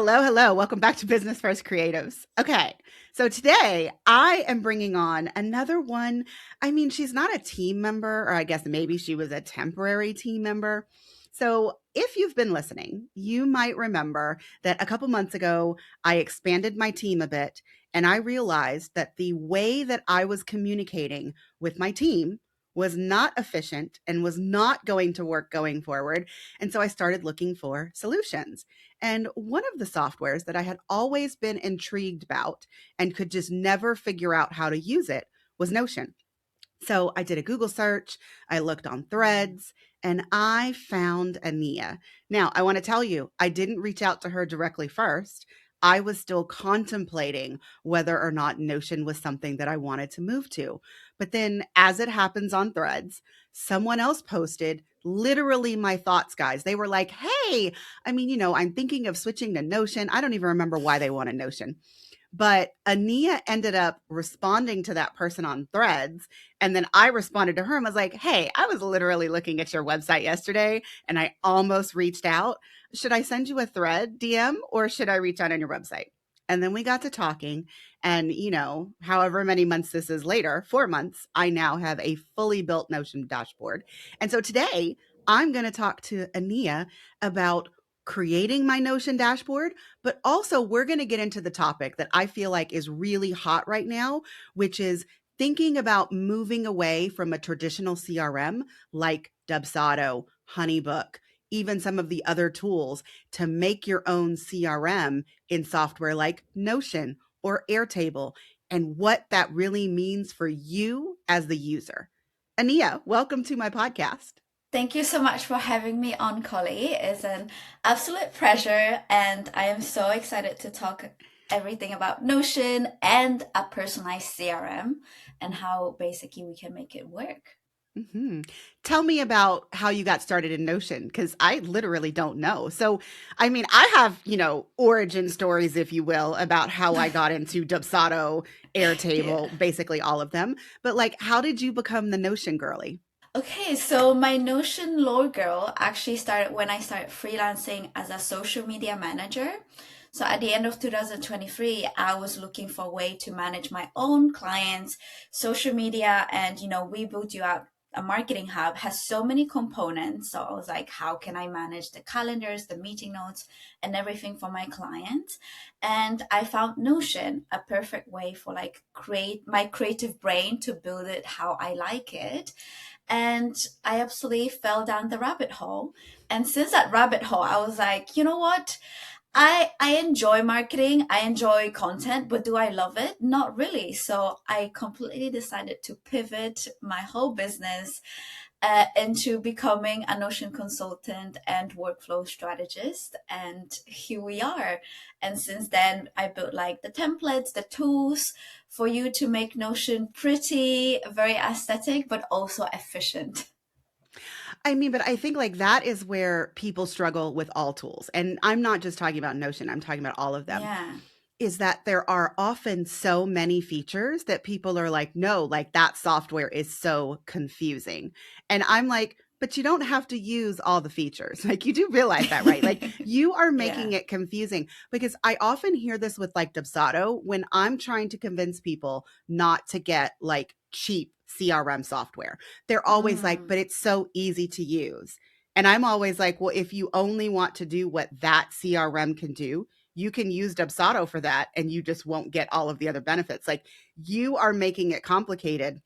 Hello, hello. Welcome back to Business First Creatives. Okay, so today I am bringing on another one. I mean, she's not a team member, or I guess maybe she was a temporary team member. So if you've been listening, you might remember that a couple months ago, I expanded my team a bit and I realized that the way that I was communicating with my team was not efficient and was not going to work going forward. And so I started looking for solutions. And one of the softwares that I had always been intrigued about and could just never figure out how to use it was Notion. So I did a Google search, I looked on threads, and I found Ania. Now, I want to tell you, I didn't reach out to her directly first. I was still contemplating whether or not Notion was something that I wanted to move to. But then, as it happens on threads, someone else posted literally my thoughts, guys. They were like, hey, I'm thinking of switching to Notion. I don't even remember why they wanted Notion. But Ania ended up responding to that person on threads. And then I responded to her and was like, hey, I was literally looking at your website yesterday and I almost reached out. Should I send you a thread DM or should I reach out on your website? And then we got to talking. And, however many months this is later, 4 months, I now have a fully built Notion dashboard. And so today I'm going to talk to Ania about creating my Notion dashboard, but also we're going to get into the topic that I feel like is really hot right now, which is thinking about moving away from a traditional CRM like Dubsado, Honeybook, even some of the other tools to make your own CRM in software like Notion or Airtable, and what that really means for you as the user. Ania, welcome to my podcast. Thank you so much for having me on, Colie. It's an absolute pleasure, and I am so excited to talk everything about Notion and a personalized CRM and how basically we can make it work. hmm Tell me about how you got started in Notion, because I literally don't know. So, I have, origin stories, if you will, about how I got into Dubsado, Yeah. Airtable, basically all of them. But how did you become the Notion girly? Okay, so my Notion lore girl actually started when I started freelancing as a social media manager. So at the end of 2023, I was looking for a way to manage my own clients, social media, and we built you out a marketing hub has so many components. So I was like, how can I manage the calendars, the meeting notes, and everything for my clients? And I found Notion a perfect way for like create my creative brain to build it how I like it. And I absolutely fell down the rabbit hole. And since that rabbit hole, I was like, you know what? I enjoy marketing, I enjoy content, but do I love it? Not really. So I completely decided to pivot my whole business into becoming a Notion consultant and workflow strategist. And here we are. And since then, I built like the templates, the tools for you to make Notion pretty, very aesthetic, but also efficient. But I think that is where people struggle with all tools. And I'm not just talking about Notion, I'm talking about all of them. Yeah. Is that there are often so many features that people are like, no, that software is so confusing. And I'm like, but you don't have to use all the features. You do realize that, right? You are Yeah. making it confusing, because I often hear this with Dubsado when I'm trying to convince people not to get cheap CRM software. They're always like, Mm. but it's so easy to use. And I'm always like, well, if you only want to do what that CRM can do, you can use Dubsado for that and you just won't get all of the other benefits. You are making it complicated.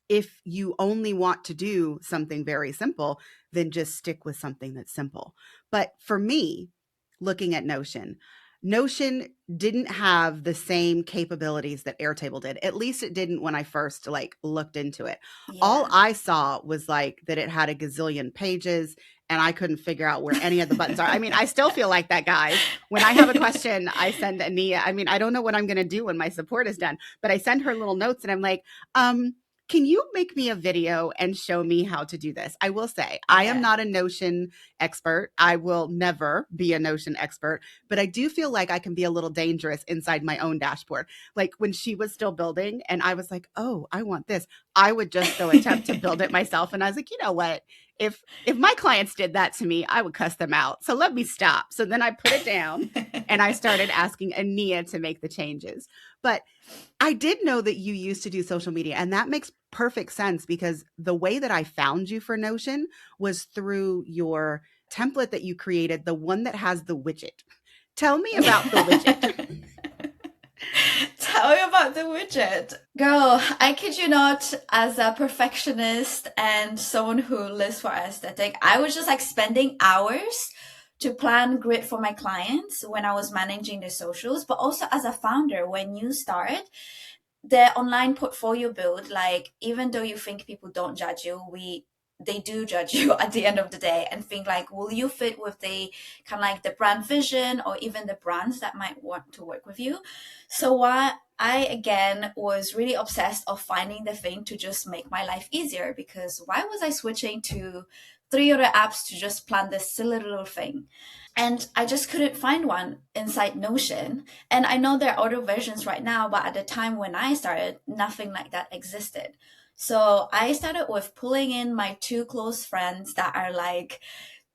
If you only want to do something very simple, then just stick with something that's simple. But for me, looking at Notion didn't have the same capabilities that Airtable did. At least it didn't when I first looked into it. All Yeah. I saw was that it had a gazillion pages and I couldn't figure out where any of the buttons are. I still feel like that, guys. When I have a question, I send Ania. I don't know what I'm going to do when my support is done, but I send her little notes and I'm like, can you make me a video and show me how to do this? I will say, I am Yeah. not a Notion expert. I will never be a Notion expert, but I do feel like I can be a little dangerous inside my own dashboard. When she was still building and I was like, oh, I want this, I would just go attempt to build it myself. And I was like, you know what? if my clients did that to me, I would cuss them out. So let me stop. So then I put it down and I started asking Ania to make the changes. But I did know that you used to do social media, and that makes perfect sense because the way that I found you for Notion was through your template that you created, the one that has the widget. Tell me about the widget. Tell me about the widget. Girl, I kid you not, as a perfectionist and someone who lives for aesthetic, I was just like spending hours to plan grid for my clients when I was managing the socials, but also as a founder, when you start the online portfolio build, like even though you think people don't judge you, they do judge you at the end of the day and think like, will you fit with the kind of like the brand vision or even the brands that might want to work with you? So what I again was really obsessed of finding the thing to just make my life easier, because why was I switching to three other apps to just plan this silly little thing? And I just couldn't find one inside Notion. And I know there are other versions right now, but at the time when I started, nothing like that existed. So I started with pulling in my two close friends that are like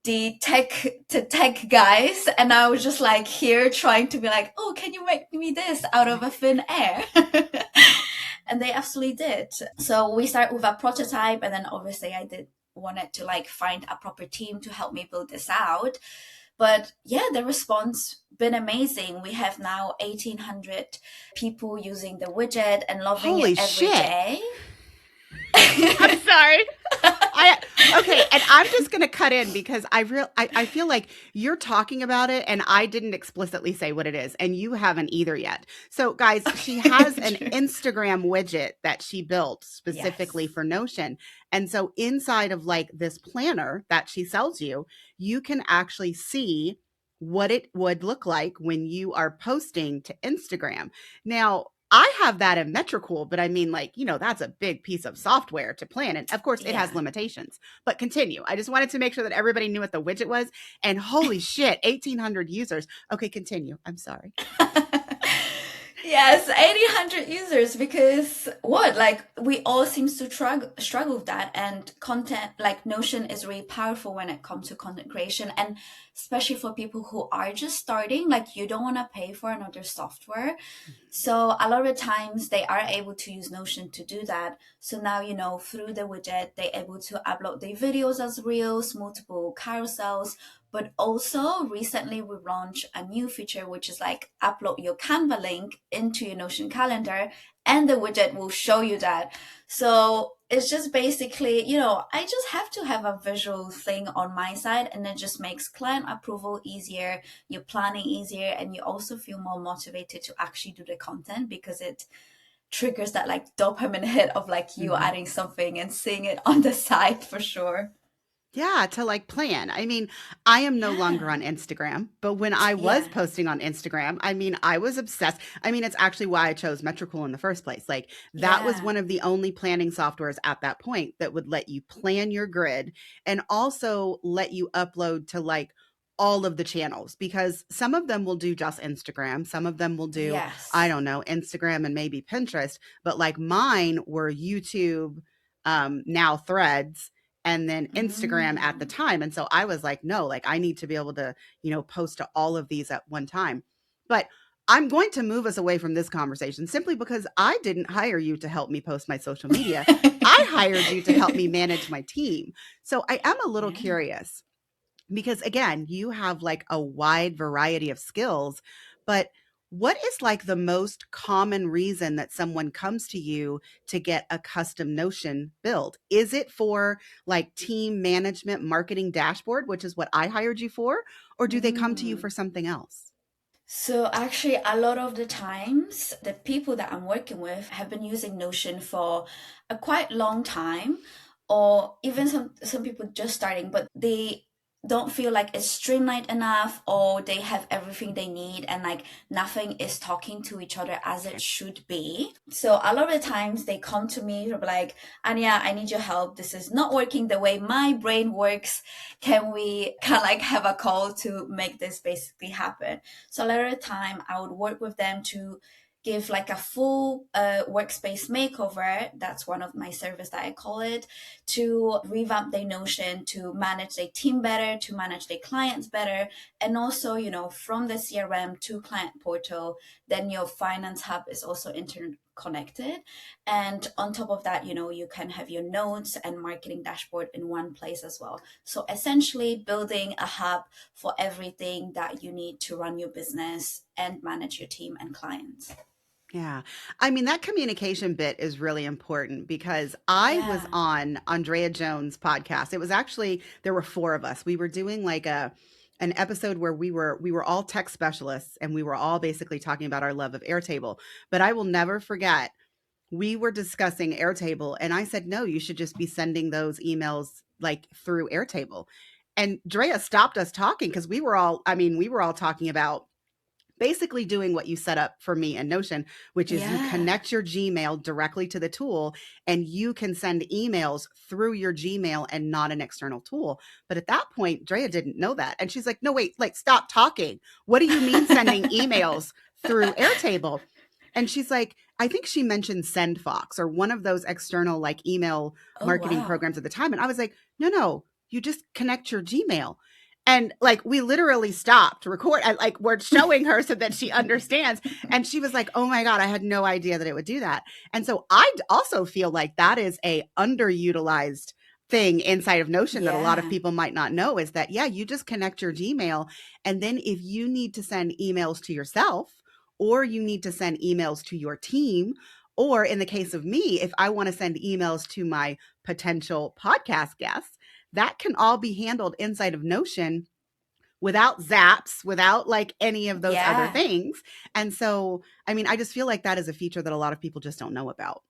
the tech guys, and I was just like here trying to be like, oh, can you make me this out of a thin air? And they absolutely did. So we start with a prototype, and then obviously I did wanted to like find a proper team to help me build this out. But yeah, the response been amazing. We have now 1,800 people using the widget and loving it Holy every shit. day. I'm sorry. I okay, and I'm just gonna cut in because I feel like you're talking about it and I didn't explicitly say what it is, and you haven't either yet. So guys, she has an True. Instagram widget that she built specifically Yes. for Notion. And so inside of like this planner that she sells you, you can actually see what it would look like when you are posting to Instagram. Now, I have that in Metricool, but I mean, like, that's a big piece of software to plan. And of course, it has Yeah. limitations, but continue. I just wanted to make sure that everybody knew what the widget was. And holy shit, 1,800 users. Okay, continue. I'm sorry. Yes, 1,800 users, because what? Like we all seems to struggle with that, and content like Notion is really powerful when it comes to content creation, and especially for people who are just starting, like you don't want to pay for another software. So a lot of times they are able to use Notion to do that. So now, through the widget, they're able to upload their videos as reels, multiple carousels. But also recently we launched a new feature, which is like upload your Canva link into your Notion calendar and the widget will show you that. So it's just basically, I just have to have a visual thing on my side, and it just makes client approval easier, you're planning easier, and you also feel more motivated to actually do the content because it triggers that like dopamine hit of like you Mhm. adding something and seeing it on the side for sure. Yeah, to like plan. I mean, I am no longer Yeah. on Instagram, but when I was Yeah. posting on Instagram, I mean, I was obsessed. I mean, it's actually why I chose Metricool in the first place. Like, that was Yeah. one of the only planning softwares at that point that would let you plan your grid and also let you upload to like all of the channels, because some of them will do just Instagram, some of them will do, I Yes. don't know, Instagram and maybe Pinterest, but like mine were YouTube, now Threads, and then Instagram at the Mm. time. And so I was like, no, like I need to be able to, post to all of these at one time. But I'm going to move us away from this conversation simply because I didn't hire you to help me post my social media. I hired you to help me manage my team. So I am a little Yeah. curious because again, you have like a wide variety of skills, but what is like the most common reason that someone comes to you to get a custom Notion build? Is it for like team management marketing dashboard, which is what I hired you for, or do they come to you for Mm. something else? So actually, a lot of the times, the people that I'm working with have been using Notion for a quite long time, or even some people just starting, but they don't feel like it's streamlined enough, or they have everything they need, and like nothing is talking to each other as it Okay. should be. So a lot of the times they come to me like, Anya, I need your help. This is not working the way my brain works. Can we kind of like have a call to make this basically happen? So a lot of the time I would work with them to give like a full workspace makeover. That's one of my service that I call it, to revamp their Notion, to manage their team better, to manage their clients better, and also, from the CRM to client portal, then your finance hub is also interconnected. And on top of that, you can have your notes and marketing dashboard in one place as well. So essentially building a hub for everything that you need to run your business and manage your team and clients. Yeah. I mean, that communication bit is really important because I was Yeah. on Andrea Jones' podcast. It was actually there were four of us. We were doing like a an episode where we were all tech specialists and we were all basically talking about our love of Airtable. But I will never forget we were discussing Airtable and I said, "No, you should just be sending those emails like through Airtable." And Drea stopped us talking because we were all talking about basically doing what you set up for me in Notion, which is you Yeah. connect your Gmail directly to the tool and you can send emails through your Gmail and not an external tool. But at that point, Drea didn't know that. And she's like, no, wait, like stop talking. What do you mean sending emails through Airtable? And she's like, I think she mentioned SendFox or one of those external like email Oh, marketing wow. programs at the time. And I was like, no, you just connect your Gmail. And like we literally stopped record and like we're showing her so that she understands. And she was like, oh my God, I had no idea that it would do that. And so I also feel like that is a underutilized thing inside of Notion that a lot of Yeah. people might not know is that, yeah, you just connect your Gmail. And then if you need to send emails to yourself or you need to send emails to your team, or in the case of me, if I want to send emails to my potential podcast guests, that can all be handled inside of Notion without zaps, without like any of those other Yeah. things. And so, I mean, I just feel like that is a feature that a lot of people just don't know about.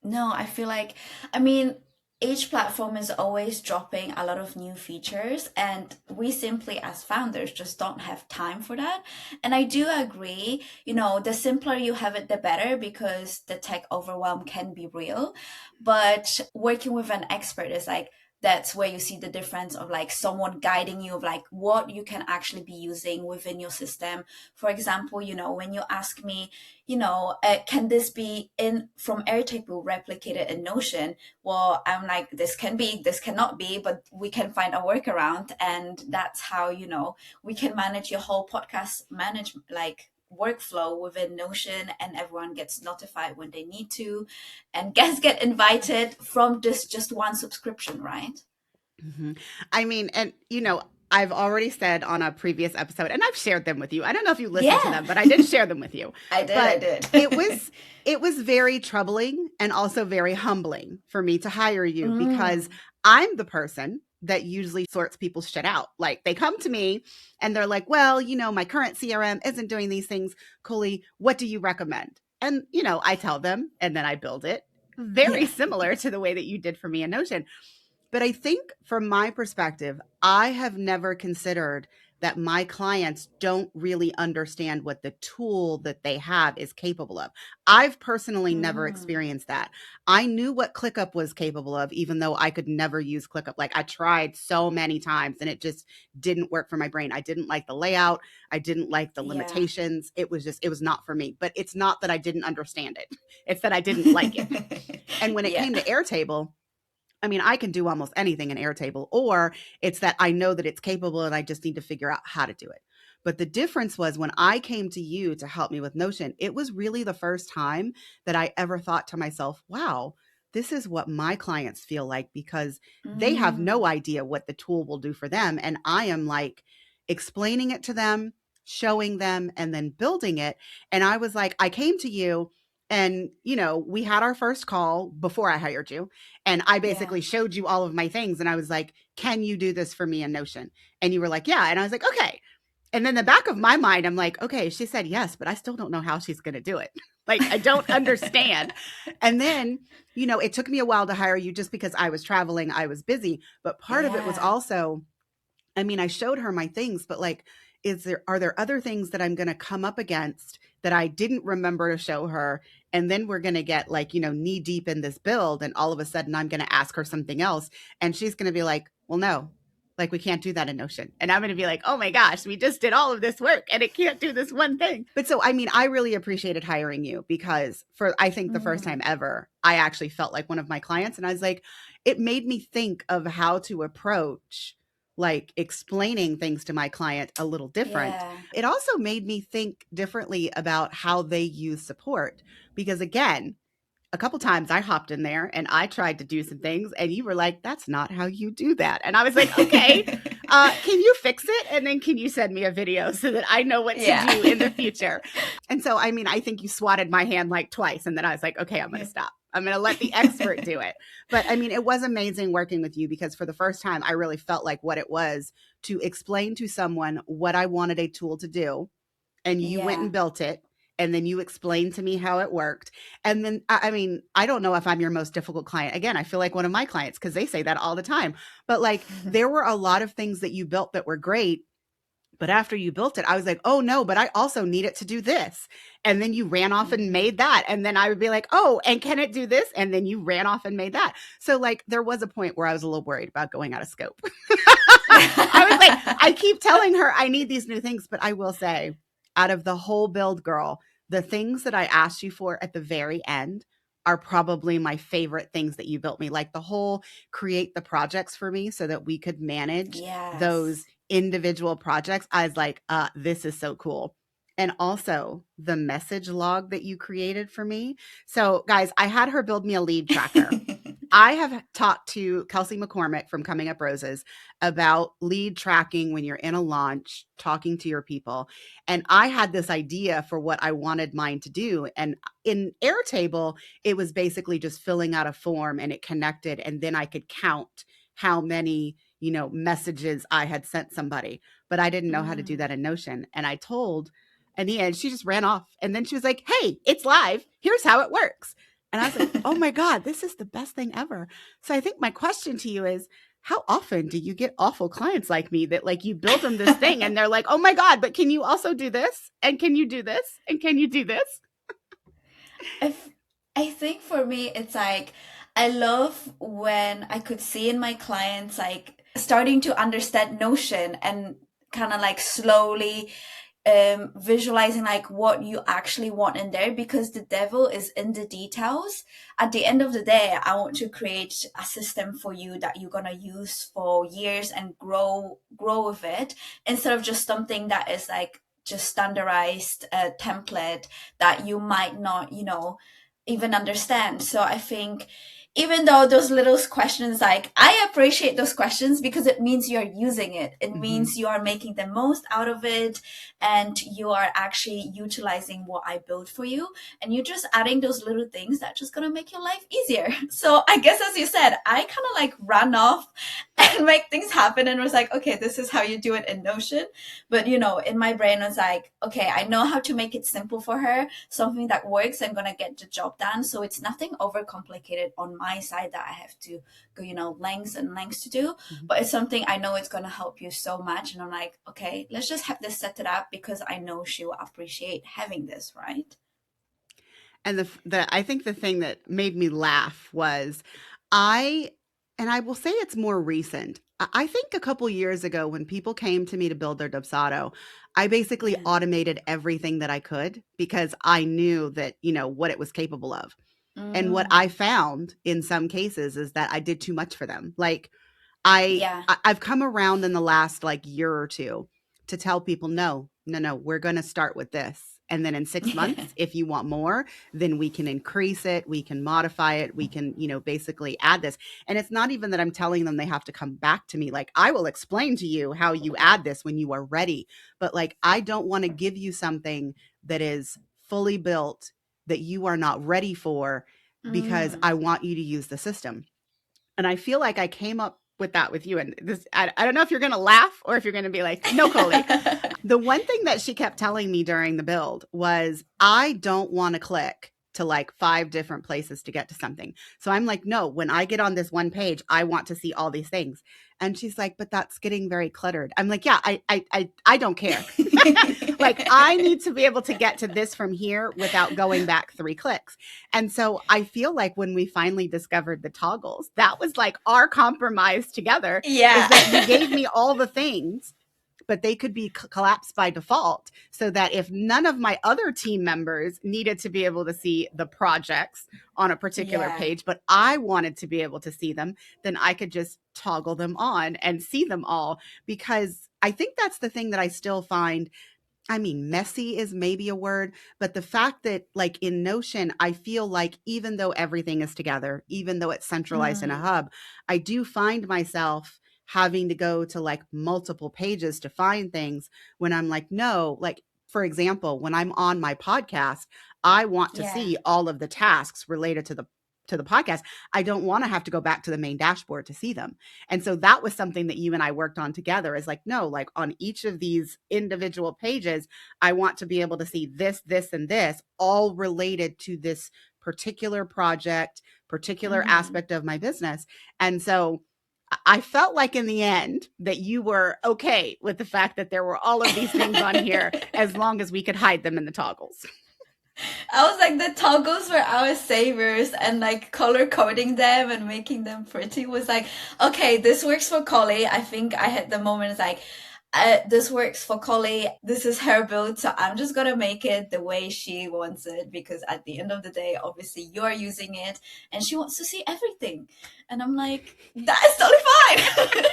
No, I feel like, I mean, each platform is always dropping a lot of new features, and we simply, as founders, just don't have time for that. And I do agree, the simpler you have it, the better, because the tech overwhelm can be real. But working with an expert is like, that's where you see the difference of like someone guiding you of like what you can actually be using within your system. For example, when you ask me, can this be in from Airtable replicated in Notion? Well, I'm like, this can be, this cannot be, but we can find a workaround. And that's how, we can manage your whole podcast management, like workflow within Notion, and everyone gets notified when they need to. And guests get invited from this just one subscription, right? Mhm. I mean, and I've already said on a previous episode, and I've shared them with you. I don't know if you listened to Yeah, them, but I did share them with you. I did. I But did. it was it was very troubling and also very humbling for me to hire you because Mm, I'm the person that usually sorts people's shit out. Like they come to me and they're like, "Well, my current CRM isn't doing these things. Colie, what do you recommend?" And I tell them, and then I build it very yeah. similar to the way that you did for me in Notion. But I think from my perspective, I have never considered that my clients don't really understand what the tool that they have is capable of. I've personally never Mm, experienced that. I knew what ClickUp was capable of, even though I could never use ClickUp. Like I tried so many times and it just didn't work for my brain. I didn't like the layout. I didn't like the yeah. limitations. It was not for me. But it's not that I didn't understand it, it's that I didn't like it. And when it Yeah. came to Airtable, I mean, I can do almost anything in Airtable, or it's that I know that it's capable and I just need to figure out how to do it. But the difference was when I came to you to help me with Notion, it was really the first time that I ever thought to myself, wow, this is what my clients feel like because they have no Mm, idea what the tool will do for them. And I am like explaining it to them, showing them, and then building it. And I was like, I came to you and, we had our first call before I hired you and I yeah. basically showed you all of my things. And I was like, can you do this for me in Notion? And you were like, yeah. And I was like, okay. And then the back of my mind, I'm like, okay, she said yes, but I still don't know how she's going to do it. Like, I don't understand. And then, it took me a while to hire you just because I was traveling, I was busy. But part of it was Yeah. also, I mean, I showed her my things, but like, are there other things that I'm going to come up against that I didn't remember to show her? And then we're going to get like, knee deep in this build. And all of a sudden I'm going to ask her something else. And she's going to be like, well, no. Like, we can't do that in Notion. And I'm going to be like, oh my gosh, we just did all of this work and it can't do this one thing. But so, I mean, I really appreciated hiring you because for, I think the first time ever, I actually felt like one of my clients. And I was like, it made me think of how to approach like explaining things to my client a little different. Yeah. It also made me think differently about how they use support. Because again, a couple times I hopped in there and I tried to do some things and you were like, that's not how you do that. And I was like, okay, can you fix it? And then can you send me a video so that I know what to do in the future? And so, I mean, I think you swatted my hand like twice. And then I was like, okay, I'm going to stop. I'm going to let the expert do it. But I mean, it was amazing working with you because for the first time, I really felt like what it was to explain to someone what I wanted a tool to do. And you went and built it. And then you explained to me how it worked. And then, I mean, I don't know if I'm your most difficult client. Again, I feel like one of my clients because they say that all the time. But like, there were a lot of things that you built that were great. But after you built it, I was like, oh no, but I also need it to do this. And then you ran off and made that. And then I would be like, oh, and can it do this? And then you ran off and made that. So like, there was a point where I was a little worried about going out of scope. I was like, I keep telling her I need these new things, but I will say, out of the whole build, girl, the things that I asked you for at the very end are probably my favorite things that you built me. Like the whole create the projects for me so that we could manage those individual projects. I was like, this is so cool. And also the message log that you created for me. So guys, I had her build me a lead tracker. I have talked to Kelsey McCormick from Coming Up Roses about lead tracking when you're in a launch, talking to your people. And I had this idea for what I wanted mine to do. And in Airtable, it was basically just filling out a form and it connected. And then I could count how many, messages I had sent somebody. But I didn't know how to do that in Notion. And I told Ania, and she just ran off. And then she was like, hey, it's live. Here's how it works. And I was like, oh my God, this is the best thing ever. So I think my question to you is, how often do you get awful clients like me that like you build them this thing and they're like, oh my God, but can you also do this? And can you do this? And can you do this? I think for me, it's like, I love when I could see in my clients, like starting to understand Notion and kind of like slowly visualizing like what you actually want in there, because the devil is in the details. At the end of the day, I want to create a system for you that you're gonna use for years and grow with it, instead of just something that is like just standardized template that you might not even understand. So I think even though those little questions, like I appreciate those questions because it means you're using it. It means you are making the most out of it and you are actually utilizing what I built for you. And you're just adding those little things that just gonna make your life easier. So I guess, as you said, I kind of like ran off and make things happen and was like, okay, this is how you do it in Notion. But in my brain was like, okay, I know how to make it simple for her, something that works. I'm gonna get the job done. So it's nothing overcomplicated on my side that I have to go, lengths and lengths to do. But it's something I know it's gonna help you so much. And I'm like, okay, let's just have this set it up because I know she will appreciate having this, right? And I think the thing that made me laugh was and I will say it's more recent. I think a couple years ago when people came to me to build their Dubsado, I basically automated everything that I could because I knew that, what it was capable of. And what I found in some cases is that I did too much for them. Like I've come around in the last like year or two to tell people, no, we're going to start with this. And then in 6 months, if you want more, then we can increase it. We can modify it. We can, basically add this. And it's not even that I'm telling them they have to come back to me. Like, I will explain to you how you add this when you are ready. But like, I don't want to give you something that is fully built that you are not ready for because I want you to use the system. And I feel like I came up with that with you. And this, I don't know if you're going to laugh or if you're going to be like, no, Colie. The one thing that she kept telling me during the build was, I don't want to click to like 5 different places to get to something. So I'm like, no, when I get on this one page, I want to see all these things. And she's like, but that's getting very cluttered. I'm like, yeah, I don't care. Like, I need to be able to get to this from here without going back 3 clicks. And so I feel like when we finally discovered the toggles, that was like our compromise together, is Yeah. that you gave me all the things, but they could be collapsed by default, so that if none of my other team members needed to be able to see the projects on a particular Yeah. page, but I wanted to be able to see them, then I could just toggle them on and see them all. Because I think that's the thing that I still find. I mean, messy is maybe a word, but the fact that, like, in Notion, I feel like even though everything is together, even though it's centralized in a Mm, hub, I do find myself having to go to like multiple pages to find things, when I'm like, no, like, for example, when I'm on my podcast, I want to yeah. see all of the tasks related to the podcast. I don't want to have to go back to the main dashboard to see them. And so that was something that you and I worked on together, is like, no, like on each of these individual pages, I want to be able to see this, this, and this, all related to this particular project, particular Hmm. aspect of my business. And so I felt like in the end that you were okay with the fact that there were all of these things on here, as long as we could hide them in the toggles. I was like, the toggles were our saviors, and like color coding them and making them pretty was like, okay, this works for Colie. I think I had the moment, it's like, this works for Colie. This is her build, so I'm just gonna make it the way she wants it, because at the end of the day, obviously you're using it and she wants to see everything. And I'm like, that is totally fine.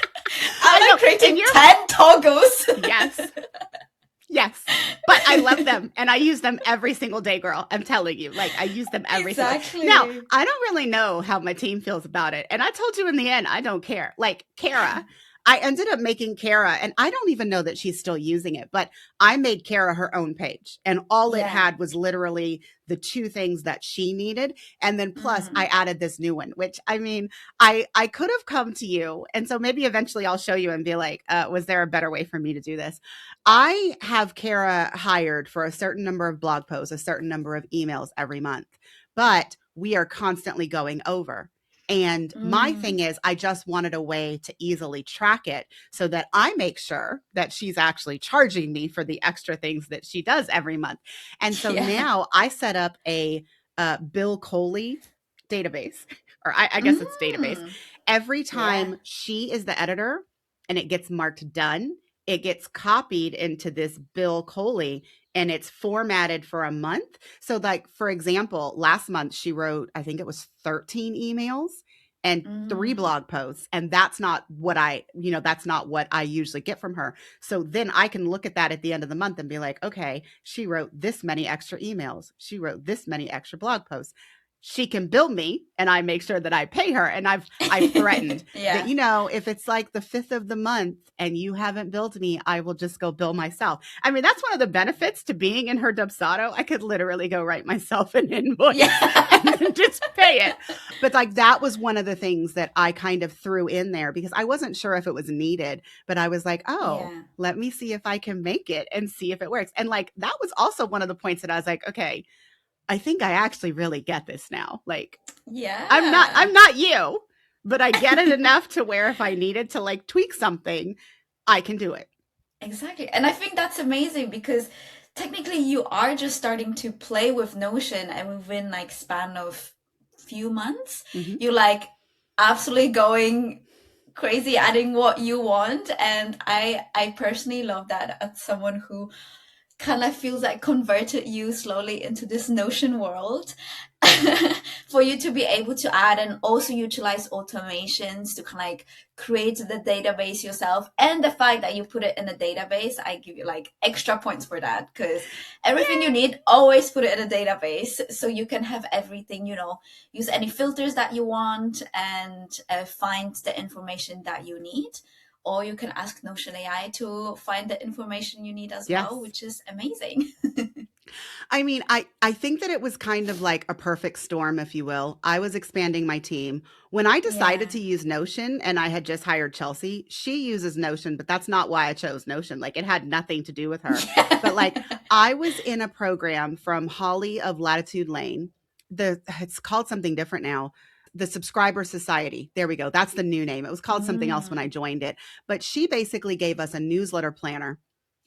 I I'm like know. And creating you're, 10 toggles. yes. Yes, but I love them and I use them every single day, girl. I'm telling you, like, I use them every single day. Now, Exactly. I don't really know how my team feels about it. And I told you in the end, I don't care. Like, Kara, I ended up making Kara, and I don't even know that she's still using it, but I made Kara her own page. And all it Yeah. had was literally the 2 things that she needed. And then plus I Mm. added this new one, which, I mean, I could have come to you. And so maybe eventually I'll show you and be like, was there a better way for me to do this? I have Kara hired for a certain number of blog posts, a certain number of emails every month, but we are constantly going over. And my thing Mm. is, I just wanted a way to easily track it, so that I make sure that she's actually charging me for the extra things that she does every month. And so Yeah. now I set up a Bill Colie database, or I guess it's database. Mm. Every Yeah. time she is the editor and it gets marked done, it gets copied into this Bill Colie, and it's formatted for a month. So, like, for example, last month she wrote, I think it was 13 emails and 3 Mm. blog posts. And that's not what that's not what I usually get from her. So then I can look at that at the end of the month and be like, okay, she wrote this many extra emails. She wrote this many extra blog posts. She can bill me, and I make sure that I pay her. And I've threatened that, Yeah. if it's like the 5th of the month and you haven't billed me, I will just go bill myself. I mean, that's one of the benefits to being in her Dubsado. I could literally go write myself an invoice and Yeah. then just pay it. But like, that was one of the things that I kind of threw in there because I wasn't sure if it was needed, but I was like, oh, Yeah. let me see if I can make it and see if it works. And like, that was also one of the points that I was like, okay, I think I actually really get this now. Like, I'm Yeah. not you, but I get it enough to where if I needed to like tweak something, I can do it. Exactly. And I think that's amazing because technically you are just starting to play with Notion, and within like span of few months, Mhm. you like absolutely going crazy adding what you want. And I personally love that as someone who kind of feels like converted you slowly into this Notion world. For you to be able to add and also utilize automations to kind of like create the database yourself, and the fact that you put it in a database, I give you like extra points for that, because everything you Yay. need, always put it in a database so you can have everything, use any filters that you want, and find the information that you need, or you can ask Notion AI to find the information you need as well, Yes. which is amazing. I mean, I think that it was kind of like a perfect storm, if you will. I was expanding my team. When I decided Yeah. to use Notion and I had just hired Chelsea, she uses Notion, but that's not why I chose Notion. Like, it had nothing to do with her. But like, I was in a program from Holly of Latitude Lane. it's called something different now. The Subscriber Society. There we go. That's the new name. It was called something else when I Mm. joined it. But she basically gave us a newsletter planner.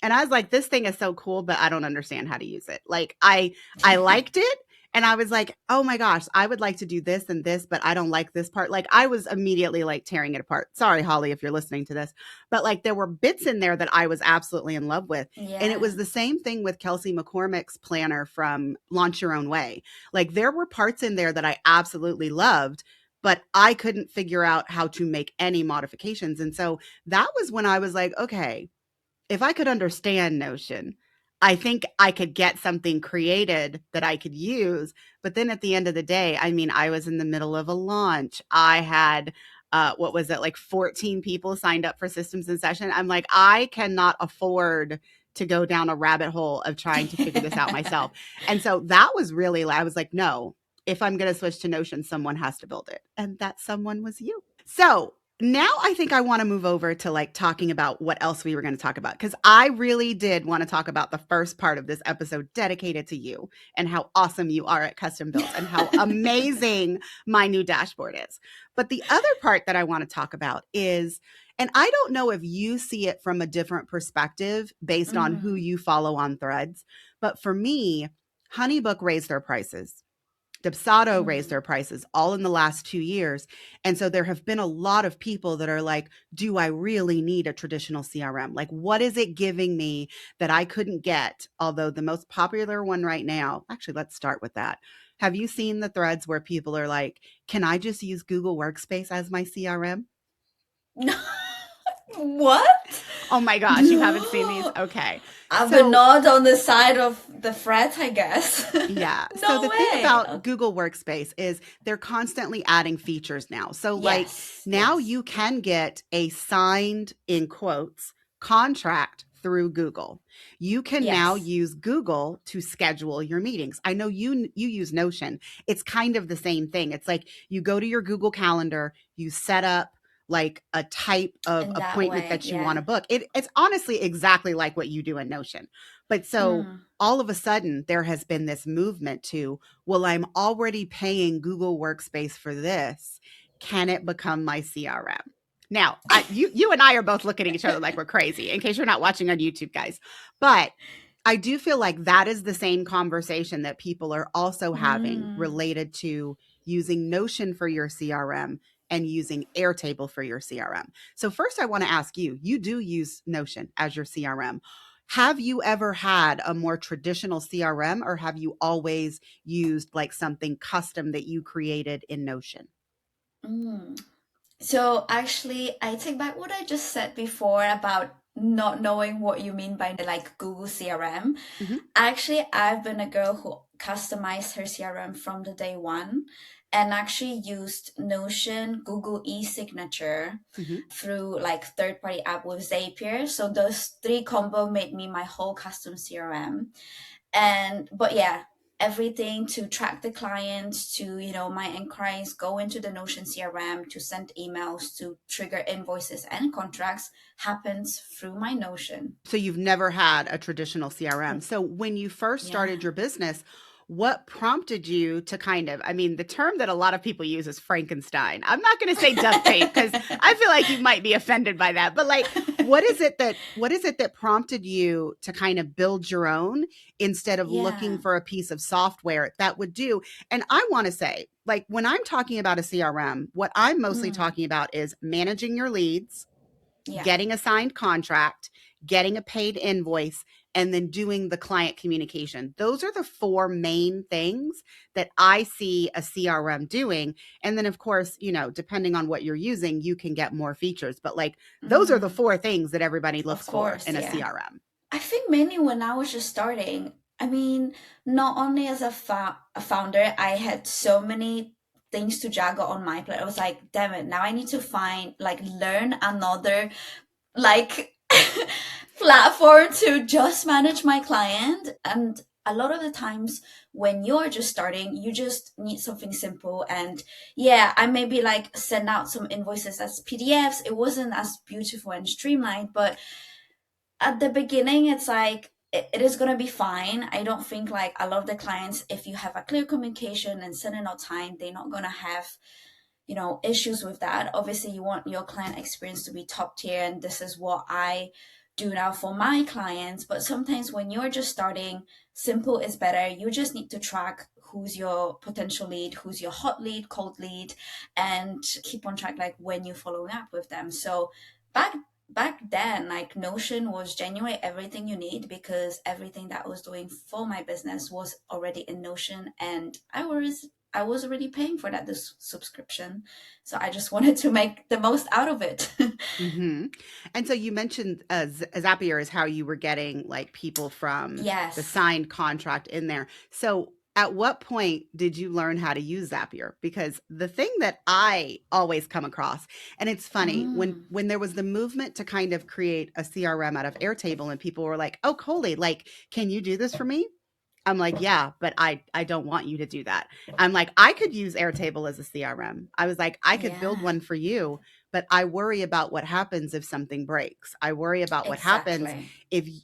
And I was like, this thing is so cool, but I don't understand how to use it. Like I liked it. And I was like, oh my gosh, I would like to do this and this, but I don't like this part. Like I was immediately like tearing it apart. Sorry, Holly, if you're listening to this. But like there were bits in there that I was absolutely in love with. And it Yeah. was the same thing with Kelsey McCormick's planner from Launch Your Own Way. Like there were parts in there that I absolutely loved, but I couldn't figure out how to make any modifications. And so that was when I was like, okay, if I could understand Notion, I think I could get something created that I could use. But then at the end of the day, I mean, I was in the middle of a launch. I had, what was it, like 14 people signed up for Systems in Session. I'm like, I cannot afford to go down a rabbit hole of trying to figure this out myself. And so that was really, I was like, no, if I'm going to switch to Notion, someone has to build it. And that someone was you. So now I think I want to move over to like talking about what else we were going to talk about because I really did want to talk about the first part of this episode dedicated to you and how awesome you are at custom builds and how amazing my new dashboard is. But the other part that I want to talk about is, and I don't know if you see it from a different perspective based on who Mm. you follow on Threads, but for me, Honeybook raised their prices. Dubsado raised Mm. their prices all in the last 2 years. And so there have been a lot of people that are like, do I really need a traditional CRM? Like, what is it giving me that I couldn't get? Although the most popular one right now, actually, let's start with that. Have you seen the threads where people are like, can I just use Google Workspace as my CRM? What? Oh my gosh, you haven't seen these? No. Okay. I've been So not on the side of the threat, I guess. yeah. So No the thing way. about Google Workspace is they're constantly adding features now. So like Yes, now yes. you can get a signed in quotes contract through Google. You can now Yes. use Google to schedule your meetings. I know you use Notion. It's kind of the same thing. It's like you go to your Google Calendar, you set up like a type of In that appointment way, that you want yeah. to book. It's honestly exactly like what you do in Notion. But so Mm. all of a sudden there has been this movement to, well, I'm already paying Google Workspace for this. Can it become my CRM? Now, you and I are both looking at each other like we're crazy, in case you're not watching on YouTube, guys. But I do feel like that is the same conversation that people are also having Mm. related to using Notion for your CRM and using Airtable for your CRM. So first I want to ask you, you do use Notion as your CRM. Have you ever had a more traditional CRM or have you always used like something custom that you created in Notion? Mm. So actually, I take back what I just said before about not knowing what you mean by like Google CRM. Mhm, Actually, I've been a girl who customized her CRM from the day one and actually used Notion, Google e-signature mhm. through like third-party app with Zapier. So those three combo made me my whole custom CRM. And but yeah, everything to track the client, to my inquiries go into the Notion CRM, to send emails, to trigger invoices and contracts happens through my Notion. So you've never had a traditional CRM. So when you first started Yeah. your business, what prompted you to kind of, I mean, the term that a lot of people use is Frankenstein. I'm not going to say duct tape because I feel like you might be offended by that. But like, what is it that prompted you to kind of build your own instead of looking Yeah. for a piece of software that would do? And I want to say, like, when I'm talking about a CRM, what I'm mostly Mm. talking about is managing your leads, Yeah. getting a signed contract, getting a paid invoice, and then doing the client communication. Those are the four main things that I see a CRM doing. And then, of course, depending on what you're using, you can get more features. But like, those are the Mm. four things that everybody Of looks for course, in a yeah. CRM. I think mainly when I was just starting, I mean, not only as a founder, I had so many things to juggle on my plate. I was like, damn it, now I need to find, like, learn another, like, platform to just manage my client. And a lot of the times when you're just starting, you just need something simple. And yeah, I maybe like send out some invoices as PDFs. It wasn't as beautiful and streamlined, but at the beginning it's like it is going to be fine. I don't think like a lot of the clients, if you have a clear communication and setting out time, they're not going to have, issues with that. Obviously, you want your client experience to be top tier, and this is what I do now for my clients. But sometimes when you're just starting, simple is better. You just need to track who's your potential lead, who's your hot lead, cold lead, and keep on track like when you're following up with them. So back back then, like Notion was genuinely everything you need, because everything that I was doing for my business was already in Notion, and I was already paying for that this subscription. So I just wanted to make the most out of it. Hmm. And so you mentioned Zapier is how you were getting like people from the Yes. signed contract in there. So at what point did you learn how to use Zapier? Because the thing that I always come across, and it's funny, Mm, when there was the movement to kind of create a CRM out of Airtable, and people were like, "Oh, Colie, like, can you do this for me?" I'm like, yeah, but I don't want you to do that. I'm like, I could use Airtable as a CRM. I was like, I could build yeah, one for you, but I worry about what happens if something breaks. I worry about what happens exactly.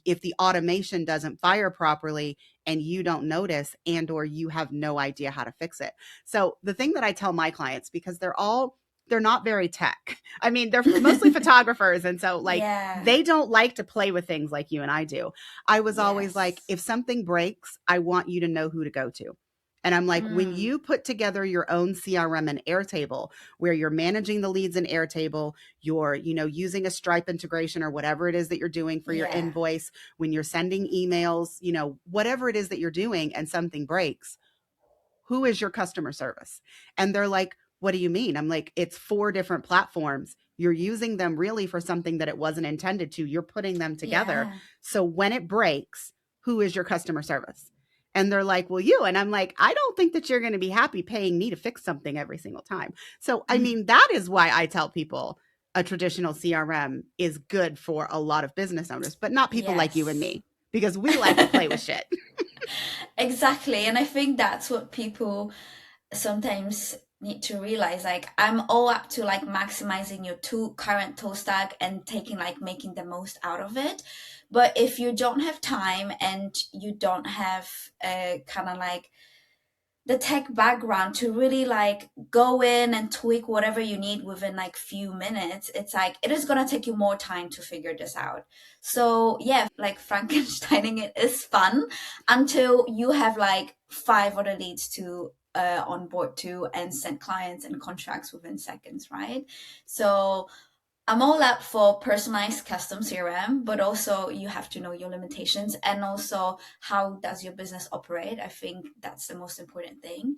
if the automation doesn't fire properly and you don't notice, and or you have no idea how to fix it. So the thing that I tell my clients, because they're not very tech. I mean, they're mostly photographers, and so like Yeah. they don't like to play with things like you and I do. I was always like, Yes. if something breaks, I want you to know who to go to. And I'm like, when Mm, you put together your own CRM and Airtable, where you're managing the leads in Airtable, you're, using a Stripe integration or whatever it is that you're doing for your yeah. invoice, when you're sending emails, whatever it is that you're doing and something breaks, who is your customer service? And they're like, what do you mean? I'm like, it's 4 different platforms. You're using them really for something that it wasn't intended to. You're putting them together. Yeah. So when it breaks, who is your customer service? And they're like, well, you. And I'm like, I don't think that you're going to be happy paying me to fix something every single time. So, I mean, that is why I tell people a traditional CRM is good for a lot of business owners, but not people like you and Yes. me, because we like to play with shit. Exactly. And I think that's what people sometimes need to realize. Like, I'm all up to like maximizing your current tool stack and taking like making the most out of it. But if you don't have time and you don't have a kind of like the tech background to really like go in and tweak whatever you need within like few minutes, it's like it is going to take you more time to figure this out. So yeah, like Frankensteining it is fun until you have like 5 other leads to onboard to and send clients and contracts within seconds, right? So I'm all up for personalized custom CRM, but also you have to know your limitations and also how does your business operate. I think that's the most important thing,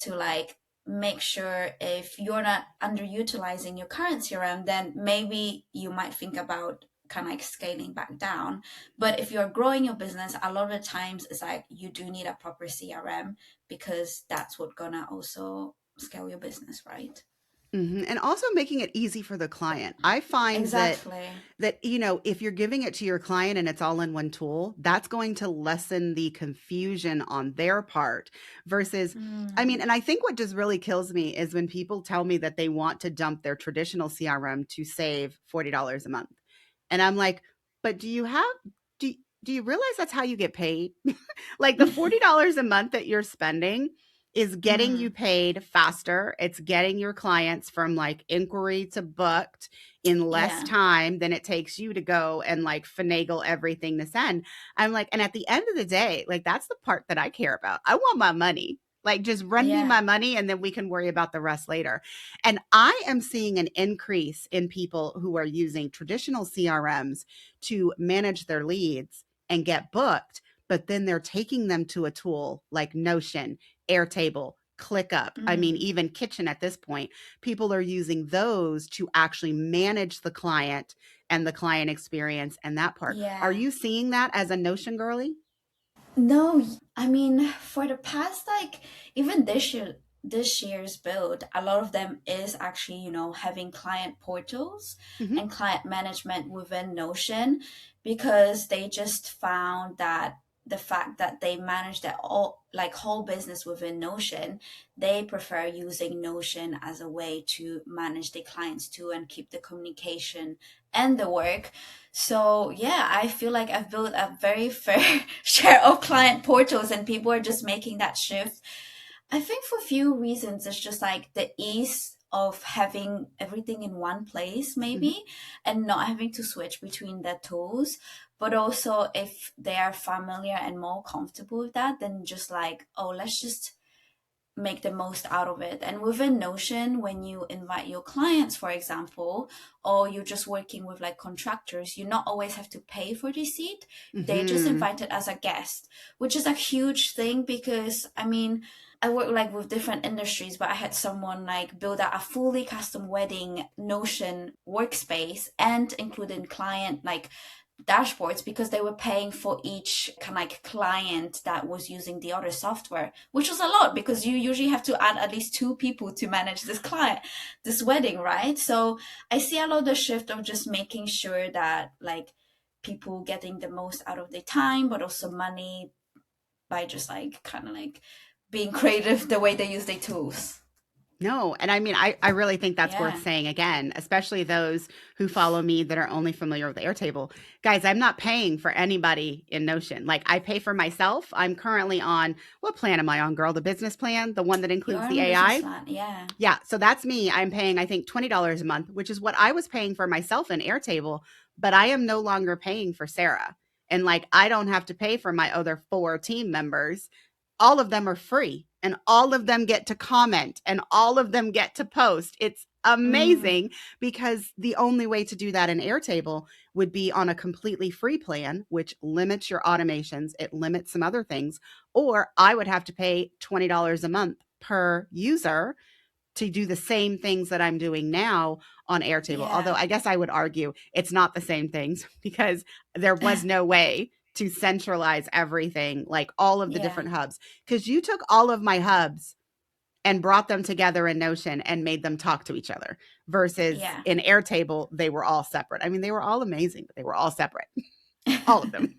to like make sure if you're not underutilizing your current CRM, then maybe you might think about kind of like scaling back down. But if you're growing your business, a lot of the times it's like you do need a proper CRM, because that's what gonna also scale your business, right? Mhm, and also making it easy for the client. I find that Exactly. if you're giving it to your client and it's all in one tool, that's going to lessen the confusion on their part versus I mean, Mm, and I think what just really kills me is when people tell me that they want to dump their traditional CRM to save $40 a month. And I'm like, "But do do you realize that's how you get paid?" Like the $40 a month that you're spending is getting you mm, paid faster. It's getting your clients from like inquiry to booked in less yeah, time than it takes you to go and like finagle everything this end. I'm like, and at the end of the day, like that's the part that I care about. I want my money. Like just run me yeah, my money and then we can worry about the rest later. And I am seeing an increase in people who are using traditional CRMs to manage their leads and get booked, but then they're taking them to a tool like Notion, Airtable, ClickUp. I mean, mm, even Kitchen at this point, people are using those to actually manage the client and the client experience and that part. Are yeah. you seeing that as a Notion girly? No, I mean, for the past, like, even this year's build, a lot of them is actually, having client portals Hmm. and client management within Notion, because they just found that the fact that they manage their all like whole business within Notion, they prefer using Notion as a way to manage the clients too and keep the communication and the work. So yeah, I feel like I've built a very fair share of client portals, and people are just making that shift. I think for a few reasons, it's just like the ease of having everything in one place, Mhm. maybe, and not having to switch between the tools. But also, if they are familiar and more comfortable with that, then just like, oh, let's just make the most out of it. And within Notion, when you invite your clients, for example, or you're just working with like contractors, you not always have to pay for the seat. They're just Mhm. invited as a guest, which is a huge thing because I mean, I work like with different industries, but I had someone like build out a fully custom wedding Notion workspace and including client like dashboards because they were paying for each kind of like client that was using the other software, which was a lot because you usually have to add at least two people to manage this client, this wedding, right? So I see a lot of the shift of just making sure that like people getting the most out of their time, but also money by just like kind of like being creative the way they use their tools. No, and I mean, I really think that's worth Yeah, saying again, especially those who follow me that are only familiar with Airtable. Guys, I'm not paying for anybody in Notion. Like, I pay for myself. I'm currently on, what plan am I on, girl? The business plan, the one that you includes are the on a business AI. plan. Yeah, Yeah, so that's me. I'm paying, I think, $20 a month, which is what I was paying for myself in Airtable, but I am no longer paying for Sarah. And like, I don't have to pay for my other four team members. All of them are free and all of them get to comment and all of them get to post. It's mm, amazing because the only way to do that in Airtable would be on a completely free plan, which limits your automations, it limits some other things, or I would have to pay $20 a month per user to do the same things that I'm doing now on Airtable. Although yeah. I guess I would argue it's not the same things because there was no way to centralize everything, like all of the Yeah, different hubs. Because you took all of my hubs and brought them together in Notion and made them talk to each other versus yeah. in Airtable, they were all separate. I mean, they were all amazing, but they were all separate, all of them.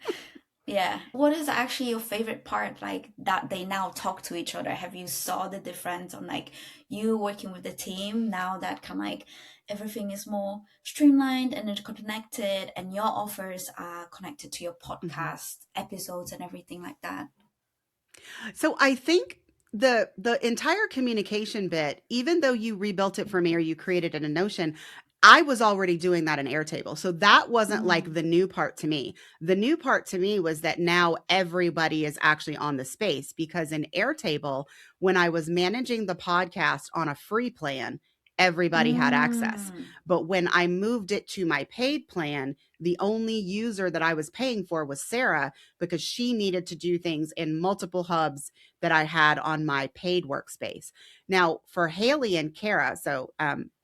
Yeah. What is actually your favorite part, like that they now talk to each other? Have you saw the difference on like you working with the team now that kind of like everything is more streamlined and interconnected and your offers are connected to your Mhm. podcast episodes and everything like that? So I think the entire communication bit, even though you rebuilt it for me or you created it in Notion, I was already doing that in Airtable. So that wasn't like Mm, the new part to me. The new part to me was that now everybody is actually on the space because in Airtable, when I was managing the podcast on a free plan, everybody had access. mm, But when I moved it to my paid plan, the only user that I was paying for was Sarah because she needed to do things in multiple hubs that I had on my paid workspace. Now, for Haley and Kara, so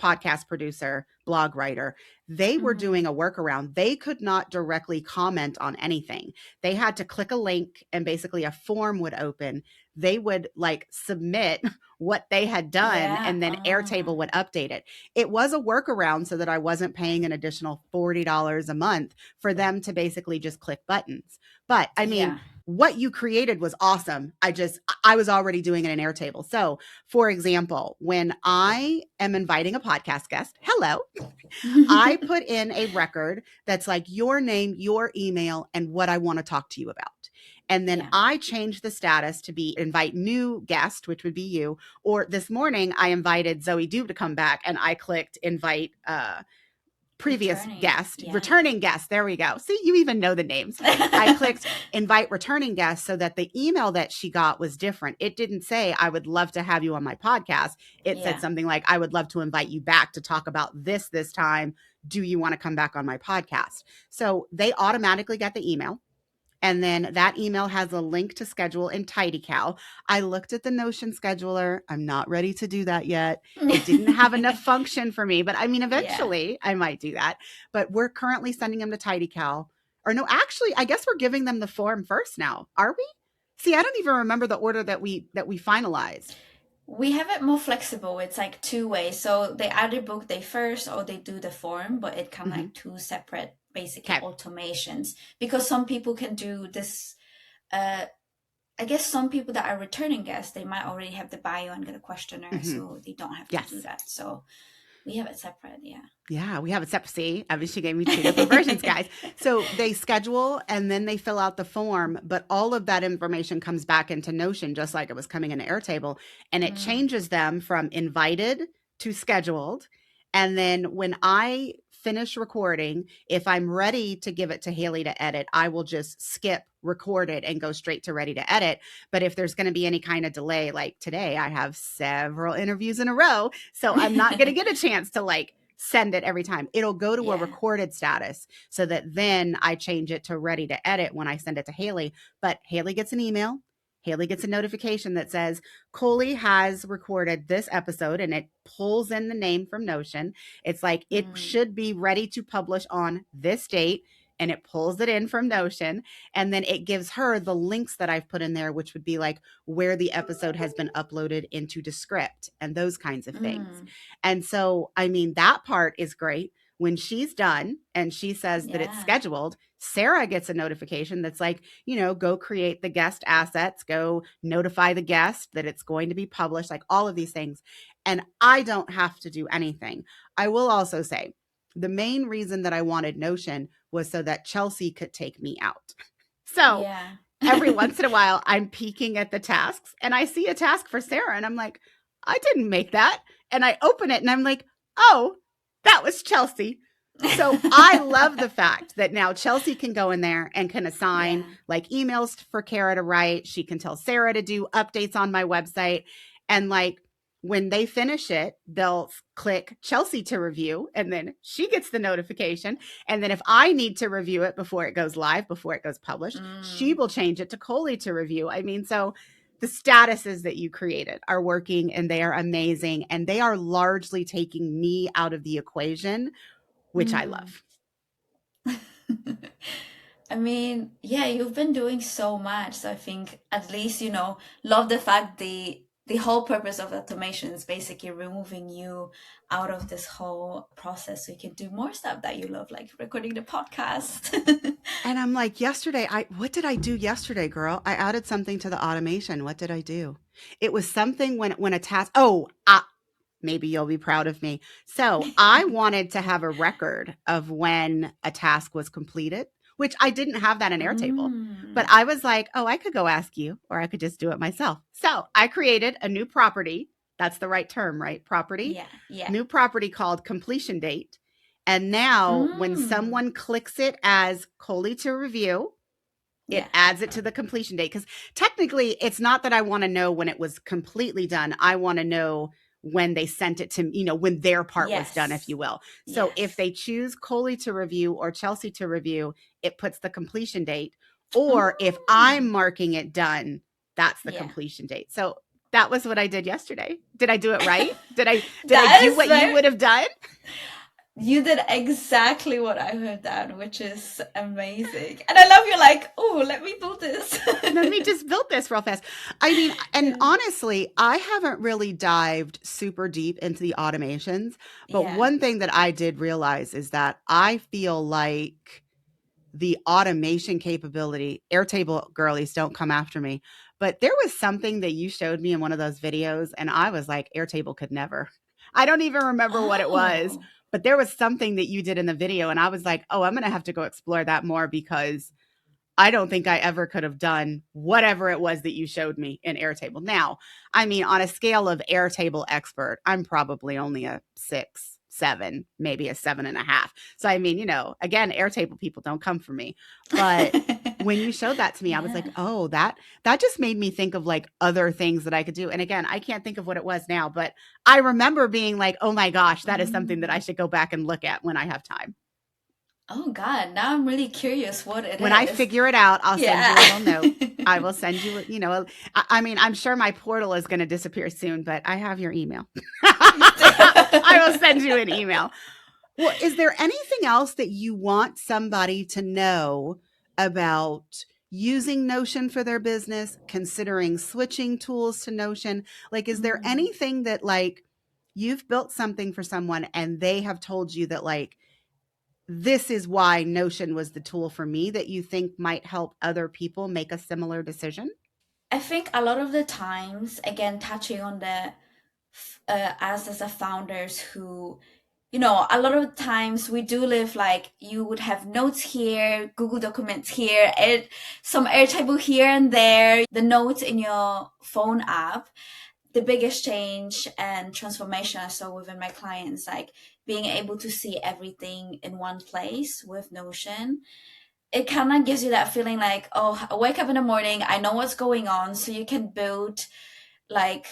podcast producer, blog writer, they were mm. doing a workaround. They could not directly comment on anything. They had to click a link and basically a form would open. They would like submit what they had done Yeah. and then Airtable would update it. It was a workaround so that I wasn't paying an additional $40 a month for them to basically just click buttons. But I mean, Yeah. what you created was awesome. I was already doing it in Airtable. So, for example, when I am inviting a podcast guest, hello, I put in a record that's like your name, your email, and what I want to talk to you about. And then Yeah. I change the status to be invite new guest, which would be you. Or this morning, I invited Zoe Dube to come back and I clicked invite previous Returning. guest, Yeah. returning guest. There we go. See, you even know the names. I clicked invite returning guest so that the email that she got was different. It didn't say, I would love to have you on my podcast. It said Yeah. something like, I would love to invite you back to talk about this time. Do you want to come back on my podcast? So they automatically get the email. And then that email has a link to schedule in TidyCal. I looked at the Notion scheduler. I'm not ready to do that yet. It didn't have enough function for me, but I mean, Yeah. eventually I might do that. But we're currently sending them to TidyCal. Or no, actually, I guess we're giving them the form first now. Are we? See, I don't even remember the order that we finalized. We have it more flexible. It's like two ways. So they either book they first or they do the form, but it kind of Mm-hmm. like two separate basically Okay. automations because some people can do this. Uh, I guess some people that are returning guests, they might already have the bio and get a questionnaire, Mm-hmm. so they don't have to do Yes. that. So We have it separate, yeah. Yeah, we have it separate. See, I mean, she gave me two different versions, guys. So they schedule and then they fill out the form, but all of that information comes back into Notion, just like it was coming into Airtable, and it Mm, changes them from invited to scheduled. And then when I finish recording, if I'm ready to give it to Haley to edit, I will just skip record it and go straight to ready to edit. But if there's going to be any kind of delay, like today, I have several interviews in a row. So I'm not going to get a chance to like send it every time. It'll go to a yeah. recorded status so that then I change it to ready to edit when I send it to Haley. But Haley gets an email. Haley gets a notification that says Colie has recorded this episode, and it pulls in the name from Notion. It's like it Mm, should be ready to publish on this date, and it pulls it in from Notion. And then it gives her the links that I've put in there, which would be like where the episode has been uploaded into Descript and those kinds of things. mm, And so, I mean, that part is great. When she's done and she says that it's yeah. scheduled, Sarah gets a notification that's like, go create the guest assets, go notify the guest that it's going to be published, like all of these things. And I don't have to do anything. I will also say the main reason that I wanted Notion was so that Chelsea could take me out. So Yeah. every once in a while, I'm peeking at the tasks and I see a task for Sarah and I'm like, I didn't make that. And I open it and I'm like, oh, that was Chelsea. So I love the fact that now Chelsea can go in there and can assign Yeah. like emails for Kara to write. She can tell Sarah to do updates on my website. And like when they finish it, they'll click Chelsea to review and then she gets the notification. And then if I need to review it before it goes live, before it goes published, she Mm, will change it to Colie to review. I mean, so the statuses that you created are working and they are amazing. And they are largely taking me out of the equation, which I mm. love. I mean, yeah, you've been doing so much. So I think at least, love the fact the whole purpose of automation is basically removing you out of this whole process so you can do more stuff that you love, like recording the podcast. And I'm like, yesterday, what did I do yesterday, girl? I added something to the automation. What did I do? It was something when a task. Oh, maybe you'll be proud of me. So I wanted to have a record of when a task was completed, which I didn't have that in Airtable. But Mm. I was like, oh, I could go ask you, or I could just do it myself. So I created a new property. That's the right term, right? Property. Yeah, yeah. New property called completion date. And now when Mm. someone clicks it as Colie to review, it Yeah. adds it to the completion date because technically it's not that I want to know when it was completely done. I want to know when they sent it to when their part was done, if Yes. you will. So if Yes. they choose Colie to review or Chelsea to review, it puts the completion date. Or if I'm Mm. marking it done, that's the Yeah. completion date. So that was what I did yesterday. Did I do it right? Did I That do is what you very would have done? You did exactly what I heard down, which is amazing. And I love you like, oh, let me do this. Let me just build this real fast. I mean, and Yeah. honestly, I haven't really dived super deep into the automations. But Yeah. one thing that I did realize is that I feel like the automation capability, Airtable girlies, don't come after me. But there was something that you showed me in one of those videos, and I was like, Airtable could never. I don't even remember what it was, Oh. but there was something that you did in the video, and I was like, oh, I'm going to have to go explore that more because I don't think I ever could have done whatever it was that you showed me in Airtable. Now, I mean, on a scale of Airtable expert, I'm probably only a 6, 7, maybe a 7.5. So, I mean, again, Airtable people don't come for me. But when you showed that to me, I was like, Yeah. oh, that just made me think of like other things that I could do. And again, I can't think of what it was now, but I remember being like, oh my gosh, that is something that I Mm. should go back and look at when I have time. Oh God, now I'm really curious what it When I is. figure it out, I'll send you a little Yeah. note. I will send you, I mean, I'm sure my portal is going to disappear soon, but I have your email. I will send you an email. Well, is there anything else that you want somebody to know about using Notion for their business, considering switching tools to Notion? Like, is there Mm. anything that, like, you've built something for someone and they have told you that, like, this is why Notion was the tool for me that you think might help other people make a similar decision? I think a lot of the times, again, touching on the us as a founders who a lot of times we do live like you would have notes here, Google Documents here, some Airtable here and there, the notes in your phone app. The biggest change and transformation I saw within my clients, like being able to see everything in one place with Notion. It kind of gives you that feeling like, oh, I wake up in the morning, I know what's going on, so you can build like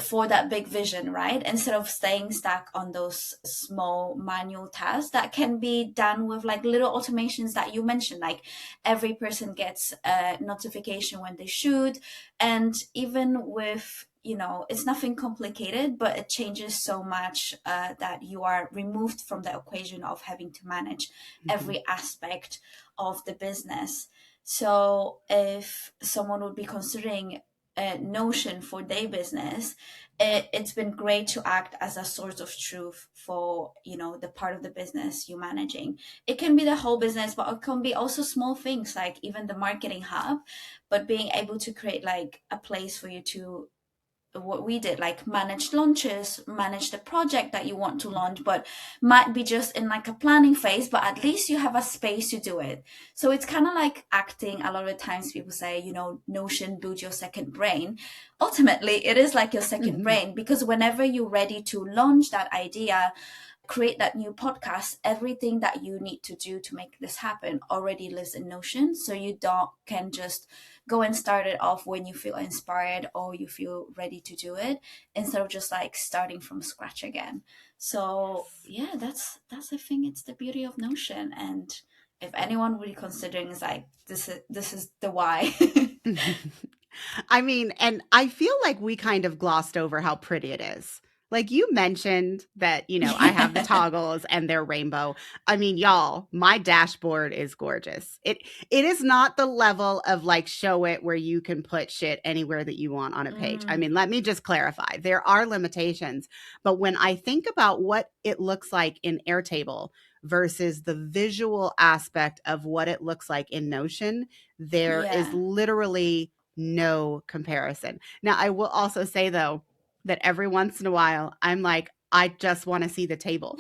for that big vision, right? Instead of staying stuck on those small manual tasks that can be done with like little automations that you mentioned, like every person gets a notification when they should. And even with, it's nothing complicated, but it changes so much that you are removed from the equation of having to manage Mhm. every aspect of the business. So if someone would be considering Notion for their business, it's been great to act as a source of truth for the part of the business you're managing. It can be the whole business, but it can be also small things like even the marketing hub, but being able to create like a place for you to what we did, like manage launches, manage the project that you want to launch, but might be just in like a planning phase, but at least you have a space to do it. So it's kind of like acting. A lot of times people say, Notion build your second brain. Ultimately, it is like your second Mhm. brain, because whenever you're ready to launch that idea, create that new podcast, everything that you need to do to make this happen already lives in Notion. So you don't can just go and start it off when you feel inspired or you feel ready to do it, instead of just like starting from scratch again. So Yes. yeah, that's I think it's the beauty of Notion. And if anyone really considering is like, this is the why. I mean, and I feel like we kind of glossed over how pretty it is. Like you mentioned that, I have the Yeah. toggles and they're rainbow. I mean, y'all, my dashboard is gorgeous. It is not the level of like show it where you can put shit anywhere that you want on a page. I Mm, mean, let me just clarify. There are limitations, but when I think about what it looks like in Airtable versus the visual aspect of what it looks like in Notion, there is yeah. literally no comparison. Now, I will also say though that every once in a while, I'm like, I just want to see the table.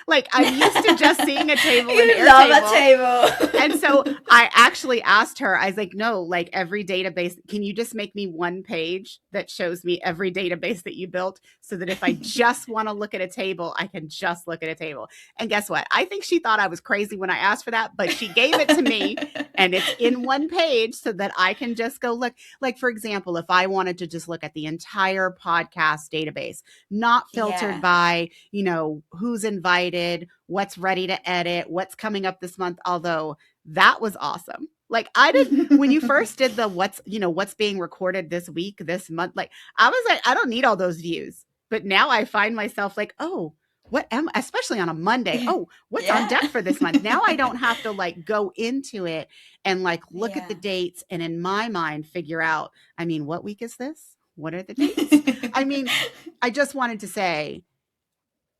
Like I'm used to just seeing a table in You love a Airtable. And so table. I actually asked her, I was like, no, like every database, can you just make me one page that shows me every database that you built so that if I just want to look at a table, I can just look at a table? And guess what? I think she thought I was crazy when I asked for that, but she gave it to me and it's in one page so that I can just go look. Like, for example, if I wanted to just look at the entire podcast database, not filtered Yeah. by, who's invited, what's ready to edit, what's coming up this month, although that was awesome. Like I didn't when you first did the what's being recorded this week, this month, like I was like, I don't need all those views. But now I find myself like, oh, what am especially on a Monday? Oh, what's on Yeah. deck for this month? Now I don't have to like go into it and like look at the Yeah. dates and in my mind figure out, I mean, what week is this? What are the dates? I mean, I just wanted to say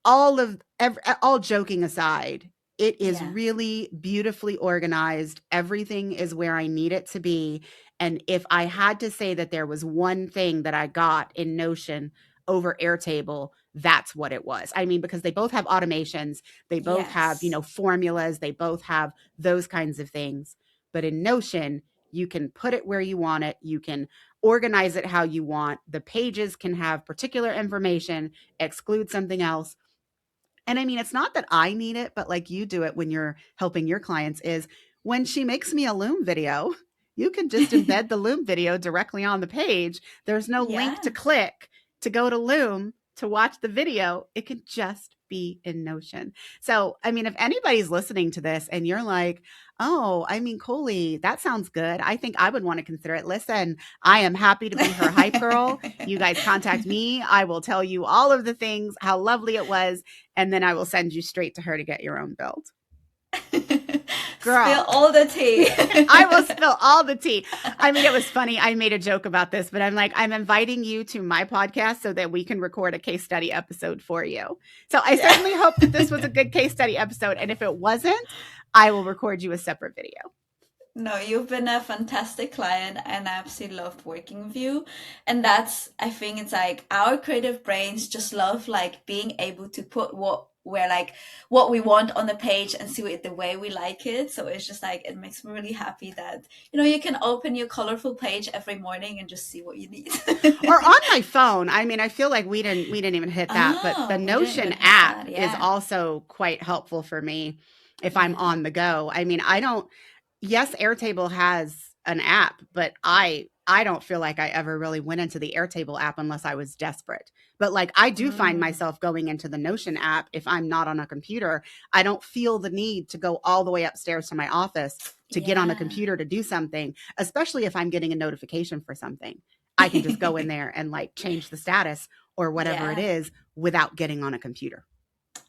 all joking aside, it is Yeah. really beautifully organized. Everything is where I need it to be. And if I had to say that there was one thing that I got in Notion over Airtable, that's what it was. I mean, because they both have automations, they both have, Yes. formulas, they both have those kinds of things. But in Notion, you can put it where you want it. You can organize it how you want. The pages can have particular information, exclude something else. And I mean, it's not that I need it, but like you do it when you're helping your clients is when she makes me a Loom video, you can just embed the Loom video directly on the page. There's no link to Yeah. click to go to Loom to watch the video. It can just be in Notion. So, I mean, if anybody's listening to this and you're like, oh, I mean, Colie, that sounds good. I think I would want to consider it. Listen, I am happy to be her hype girl. You guys contact me. I will tell you all of the things, how lovely it was, and then I will send you straight to her to get your own build. Spill Girl, all the tea. I will spill all the tea. I mean, it was funny. I made a joke about this, but I'm like, I'm inviting you to my podcast so that we can record a case study episode for you. So I Yeah. certainly hope that this was a good case study episode. And if it wasn't, I will record you a separate video. No, you've been a fantastic client and I absolutely loved working with you. And that's, I think it's like our creative brains just love like being able to put what where like what we want on the page and see it the way we like it. So it's just like it makes me really happy that you can open your colorful page every morning and just see what you need. Or on my phone. I mean, I feel like we didn't even hit that, but the Oh, we didn't Notion even hit app that. is Yeah. also quite helpful for me if I'm Yeah. on the go. I mean, I don't yes, Airtable has an app, but I don't feel like I ever really went into the Airtable app unless I was desperate. But like I do find Mm, myself going into the Notion app if I'm not on a computer. I don't feel the need to go all the way upstairs to my office to get on a yeah. computer to do something, especially if I'm getting a notification for something. I can just go in there and like change the status or whatever it Yeah. is without getting on a computer.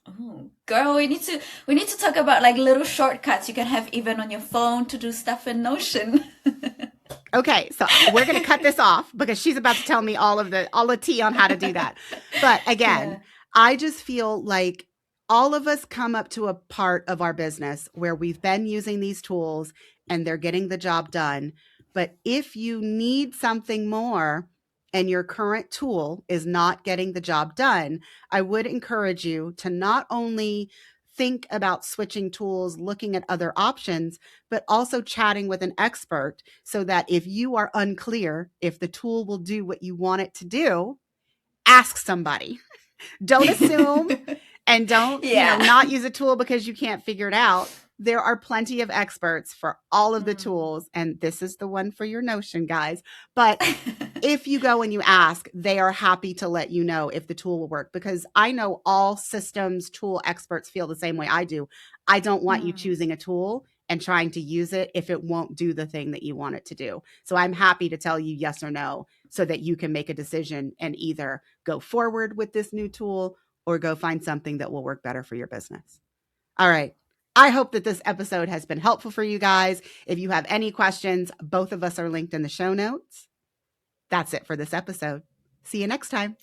Oh, girl, we need to talk about like little shortcuts you can have even on your phone to do stuff in Notion. Okay, so we're going to cut this off because she's about to tell me all the tea on how to do that. But again, Yeah. I just feel like all of us come up to a part of our business where we've been using these tools and they're getting the job done. But if you need something more and your current tool is not getting the job done, I would encourage you to not only think about switching tools, looking at other options, but also chatting with an expert so that if you are unclear if the tool will do what you want it to do, ask somebody. Don't assume and don't, Yeah. not use a tool because you can't figure it out. There are plenty of experts for all of the Mm. tools, and this is the one for your Notion, guys. But if you go and you ask, they are happy to let you know if the tool will work because I know all systems tool experts feel the same way I do. I don't want you Mm. choosing a tool and trying to use it if it won't do the thing that you want it to do. So I'm happy to tell you yes or no so that you can make a decision and either go forward with this new tool or go find something that will work better for your business. All right. I hope that this episode has been helpful for you guys. If you have any questions, both of us are linked in the show notes. That's it for this episode. See you next time.